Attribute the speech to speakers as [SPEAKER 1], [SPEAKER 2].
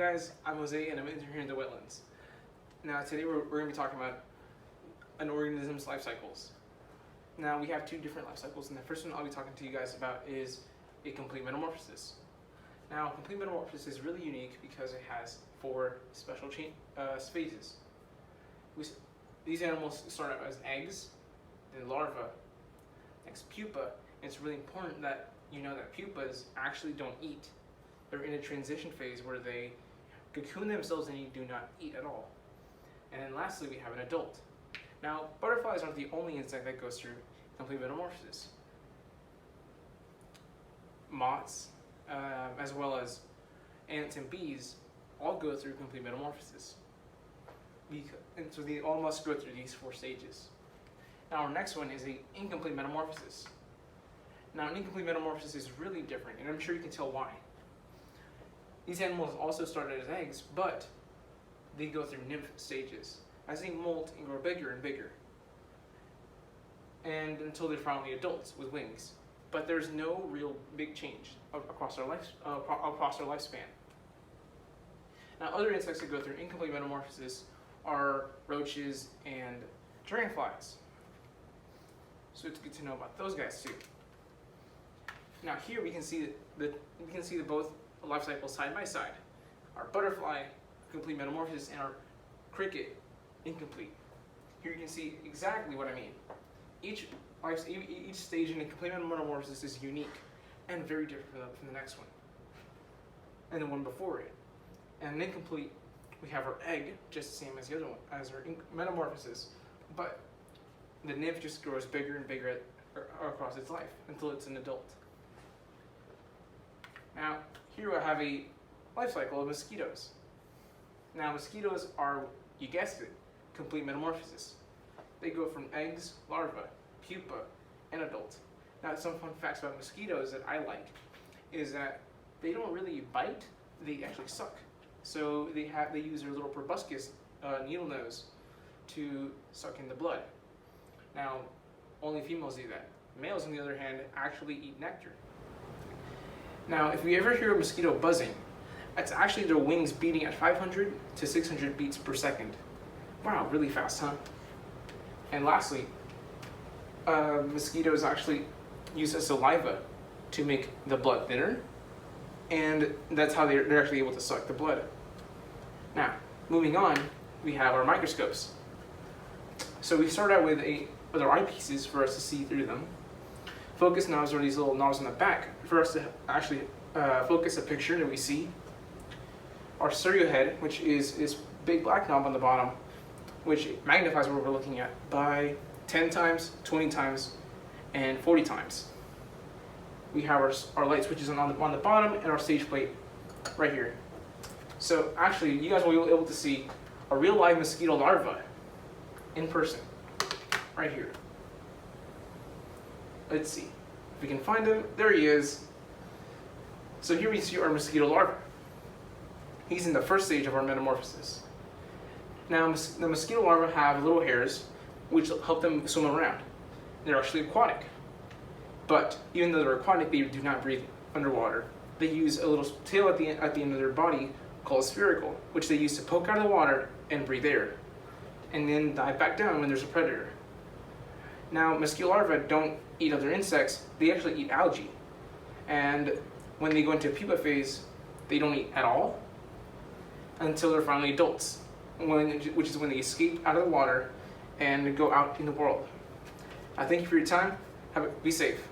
[SPEAKER 1] guys, I'm Jose and I'm an intern here in the Wetlands. Now today we're going to be talking about an organism's life cycles. Now we have two different life cycles, and the first one I'll be talking to you guys about is a complete metamorphosis. Now complete metamorphosis is really unique because it has four special phases. These animals start out as eggs, then larvae, next pupa, and it's really important that you know that pupas actually don't eat. They're in a transition phase where they cocoon themselves and do not eat at all. And then lastly, we have an adult. Now, butterflies aren't the only insect that goes through complete metamorphosis. Moths, as well as ants and bees, all go through complete metamorphosis. And so they all must go through these four stages. Now, our next one is an incomplete metamorphosis. Now, an incomplete metamorphosis is really different, and I'm sure you can tell why. These animals also started as eggs, but they go through nymph stages as they molt and grow bigger and bigger, and until they're finally adults with wings. But there's no real big change across their lifespan. Now, other insects that go through incomplete metamorphosis are roaches and dragonflies. So it's good to know about those guys too. Now here we can see both life cycles side by side. Our butterfly, complete metamorphosis, and our cricket, incomplete. Here you can see exactly what I mean. Each stage in a complete metamorphosis is unique and very different from the next one, and the one before it. And incomplete, we have our egg, just the same as the other one, as our metamorphosis, but the nymph just grows bigger and bigger across its life until it's an adult. Now, here I have a life cycle of mosquitoes. Now, mosquitoes are, you guessed it, complete metamorphosis. They go from eggs, larvae, pupa, and adult. Now, some fun facts about mosquitoes that I like is that they don't really bite; they actually suck. So they use their little proboscis needle nose to suck in the blood. Now, only females do that. Males, on the other hand, actually eat nectar. Now, if you ever hear a mosquito buzzing, it's actually their wings beating at 500 to 600 beats per second. Wow, really fast, huh? And lastly, mosquitoes actually use saliva to make the blood thinner, and that's how they're actually able to suck the blood. Now, moving on, we have our microscopes. So we start out with our eyepieces for us to see through them. Focus knobs are these little knobs on the back for us to actually focus a picture that we see. Our stereo head, which is this big black knob on the bottom, which magnifies what we're looking at by 10 times, 20 times, and 40 times. We have our light switches on the bottom and our stage plate right here. So actually, you guys will be able to see a real live mosquito larva in person, right here. Let's see if we can find him. There he is. So here we see our mosquito larva. He's in the first stage of our metamorphosis. Now, the mosquito larvae have little hairs which help them swim around. They're actually aquatic. But even though they're aquatic, they do not breathe underwater. They use a little tail at the end of their body called spherical, which they use to poke out of the water and breathe air, and then dive back down when there's a predator. Now, mosquito larvae don't eat other insects, they actually eat algae. And when they go into pupa phase, they don't eat at all until they're finally adults, which is when they escape out of the water and go out in the world. I thank you for your time. Be safe.